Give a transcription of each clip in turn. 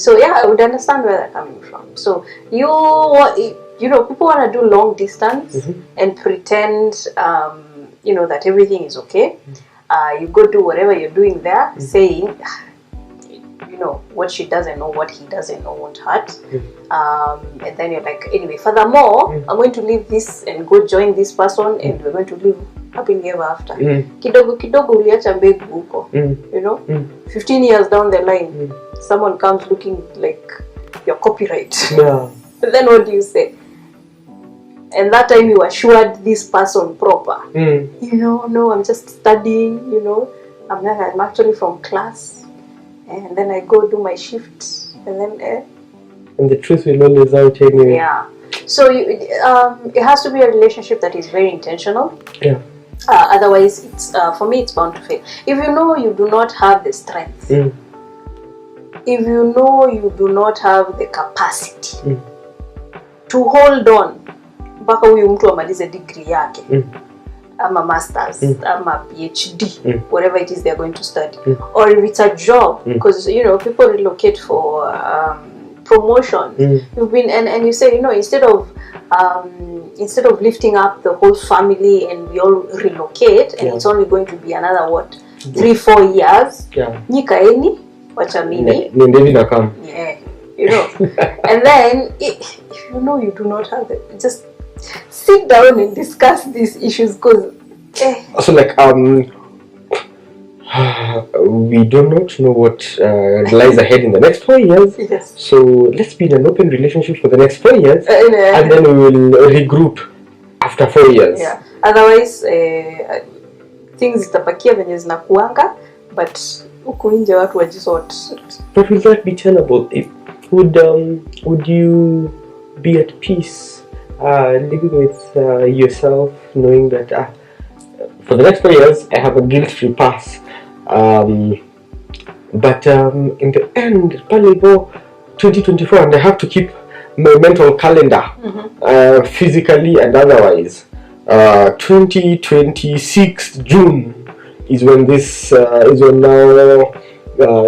So yeah, I would understand where they're coming from. So people want to do long distance and pretend, that everything is okay. You go do whatever you're doing there, saying, what she doesn't know, what he doesn't know won't hurt. And then you're like, anyway, furthermore, I'm going to leave this and go join this person, and we're going to live happily ever after. Kidogo kidogo uliacha mbegu huko. 15 years down the line, someone comes looking like your copyright. Yeah. Then what do you say? And that time you assured this person proper. No, I'm just studying, I'm actually from class. And then I go do my shift. And then... And the truth will always out anyway. Yeah. So it has to be a relationship that is very intentional. Yeah. Otherwise, it's for me, it's bound to fail. If you know you do not have the strength, if you know you do not have the capacity to hold on, mpaka huyu mtu amalize degree yake, ama masters, ama PhD, whatever it is they're going to study, or if it's a job, because people relocate for promotion. You've been and you say, instead of lifting up the whole family and we all relocate, and it's only going to be another 3-4 years. Nikaeni wacha mimi niende na kam. And then if you do not have it, just sit down and discuss these issues, because also like we do not know what lies ahead in the next 4 years. Yes. So let's be in an open relationship for the next 4 years, and then we will regroup after 4 years. Yeah. Otherwise, things zitapakia venye zinakuanga, but huko nje watu wajisort. But will that be tenable? Would you be at peace living with yourself, knowing that for the next 4 years I have a guilt-free pass? But in the end, Palibo 2024, and I have to keep my mental calendar, physically and otherwise. 2026 June is when this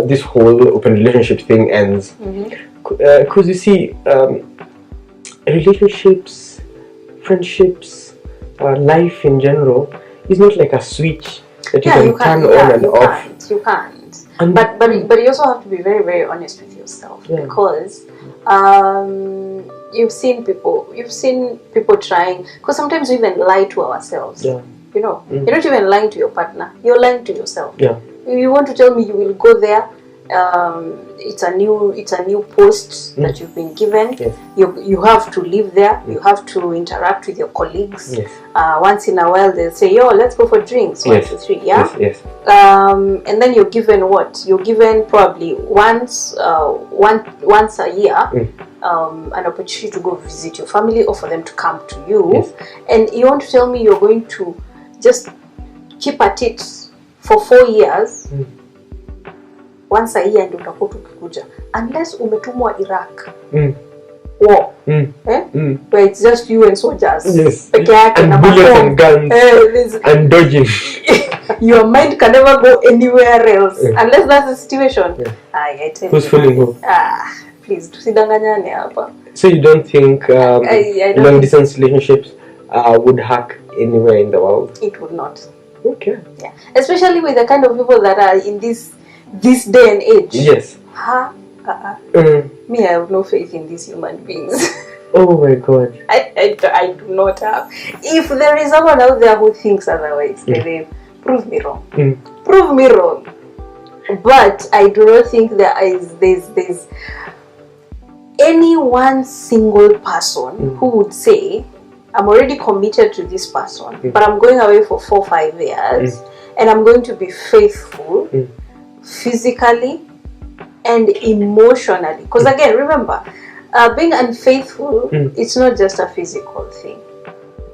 this whole open relationship thing ends. Because you see, relationships, friendships, life in general is not like a switch that you can turn on and off. You can't. But you also have to be very, very honest with yourself, because you've seen people trying, because sometimes we even lie to ourselves. You're not even lying to your partner, you're lying to yourself. You want to tell me you will go there, it's a new post that you've been given. You have to live there, you have to interact with your colleagues. Once in a while they'll say, yo, let's go for drinks, 1, 2, 3. And then you're given what? You're given probably once a year an opportunity to go visit your family, or for them to come to you. And you want to tell me you're going to just keep at it for 4 years? Once a year ndio utakuwa tukikuja, unless umetumwa Iraq war, where it's just you and soldiers, and bullets and guns, and dodging. Your mind can never go anywhere else unless that's the situation. I tell who's fooling who? Please, tusidanganyane hapa. So you don't think long distance relationships would hack anywhere in the world? It would not. Okay. Yeah, especially with the kind of people that are in this day and age. Yes. Me, I have no faith in these human beings. Oh my God. I do not have. If there is someone out there who thinks otherwise, then prove me wrong. Prove me wrong. But I do not think there's any one single person who would say, I'm already committed to this person, but I'm going away for 4-5 years, and I'm going to be faithful physically and emotionally. Because again, remember, being unfaithful, it's not just a physical thing.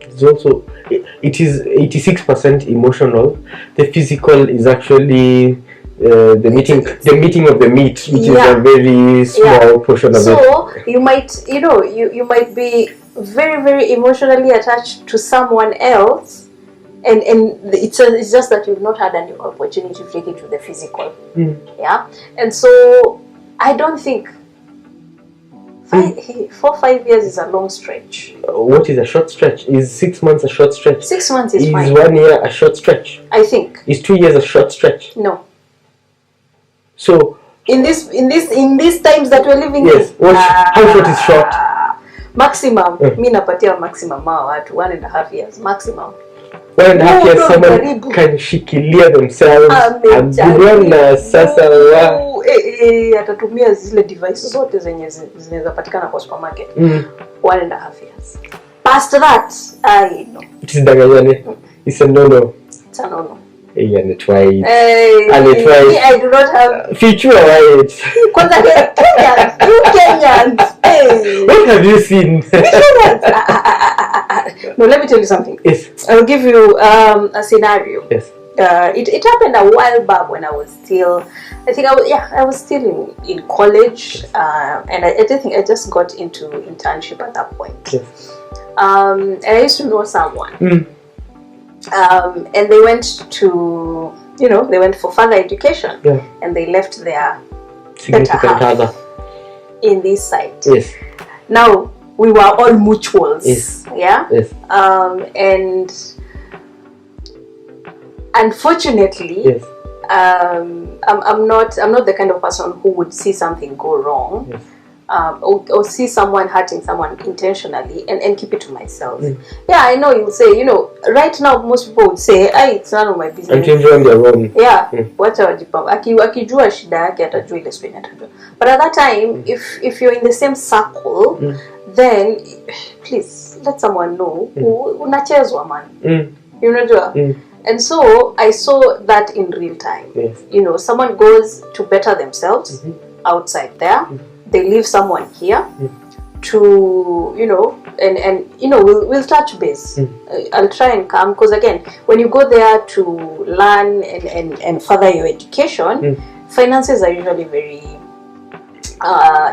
It's also, it is 86% emotional. The physical is actually the meeting of the meat, which is a very small portion of it. So you might, you might be very, very emotionally attached to someone else, and it's just that you've not had an opportunity to take it to the physical. And so I don't think 4-5 years is a long stretch. What is a short stretch? Is 6 months a short stretch? 6 months is fine. Is 1 year a short stretch? I think. Is 2 years a short stretch? No. So in these times that we're living yes. in. How short is short? Maximum. Mi napatia maximum watu 1.5 years maximum. 1.5 years someone can shikilia themselves. Ameona sasa atatumia zile devices zote zenye zinaweza patikana kwa supermarket. 1.5 years. Past that, I know. It is danganyane. It's a no-no. It's a no-no. Hey, and twice. I do not have future right. Kwanza Kenyans, you Kenyans. Hey. What have you seen? No, let me tell you something. Yes. I'll give you a scenario. Yes. It happened a while back when I was still, I was still in college, and I think I just got into internship at that point. Yes. And I used to know someone. And they went to, they went for further education. Yeah. And they left their significant other in this site. Yes. Now, we were all mutuals. Yes. Yeah. Yes. And unfortunately, yes. I'm not the kind of person who would see something go wrong. Yes. Or see someone hurting someone intentionally and keep it to myself. Yeah, I know you'll say, right now most people would say, it's none of my business. Until on their own. Yeah, wacha wajipanga. Akijua shida yake atajua ile story atajua. But at that time, if you're in the same circle, then please let someone know unachezwa man. Unajua? And so I saw that in real time. Yes. Someone goes to better themselves outside there. They leave someone here to, we'll touch base. I'll try and come, because again, when you go there to learn and further your education, finances are usually very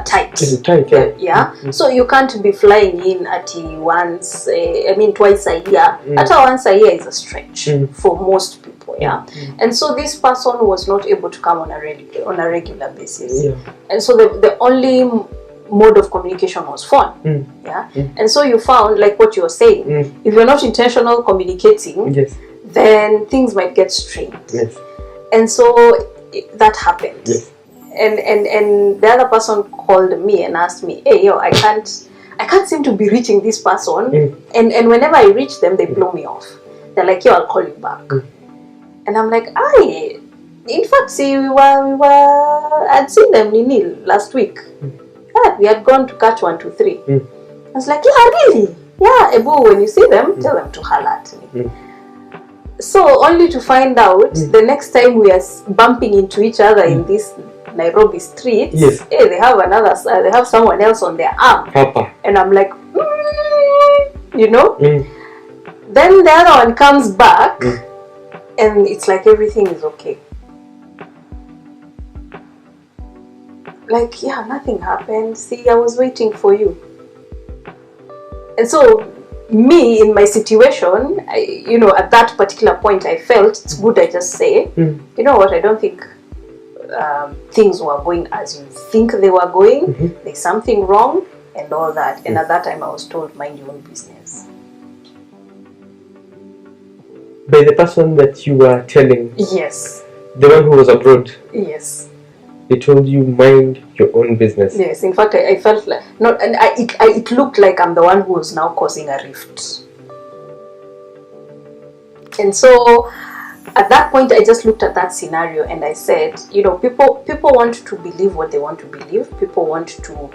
tight. Tight, yeah. Yeah. So you can't be flying in at twice a year. Once a year is a stretch for most people. Yeah. And so this person was not able to come on a regular basis. Yeah. And so the only mode of communication was phone. Yeah. And so you found, like what you were saying, if you're not intentional communicating, yes, then things might get strained. Yes. And so that happened. Yes. And the other person called me and asked me, hey, yo, I can't seem to be reaching this person. And whenever I reach them, they blow me off. They're like, yo, I'll call you back. And I'm like, in fact, see, I'd seen them last week. Yeah, we had gone to catch 1, 2, 3. I was like, yeah, really? Yeah, Ebu, when you see them, tell them to holler at me. So only to find out the next time we are bumping into each other in this Nairobi streets, yes, hey, they have someone else on their arm. Papa. And I'm like, Then the other one comes back, and it's like everything is okay. Like, yeah, nothing happened. See, I was waiting for you. And so, me, in my situation, at that particular point, I felt it's good I just say, you know what, I don't think things were going as you think they were going. There's something wrong and all that. And at that time, I was told, mind your own business. By the person that you were telling? Yes. The one who was abroad? Yes. They told you, mind your own business? Yes. In fact, I felt like, it looked like I'm the one who was now causing a rift. And so, at that point, I just looked at that scenario and I said, people want to believe what they want to believe. People want to,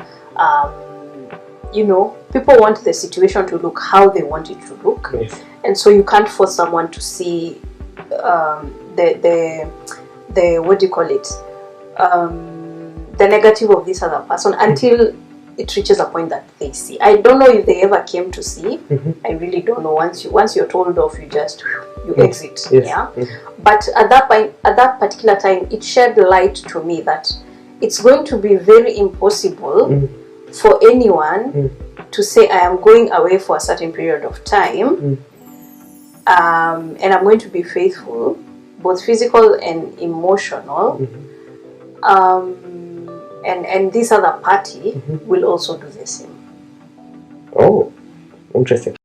people want the situation to look how they want it to look. Yes. And so you can't force someone to see the what do you call it? The negative of this other person until it reaches a point that they see. I don't know if they ever came to see. I really don't know. Once you're told off, you exit. Yes. Yeah. But at that particular time, it shed light to me that it's going to be very impossible for anyone to say, I am going away for a certain period of time, and I'm going to be faithful, both physical and emotional, and this other party will also do the same. Oh, interesting.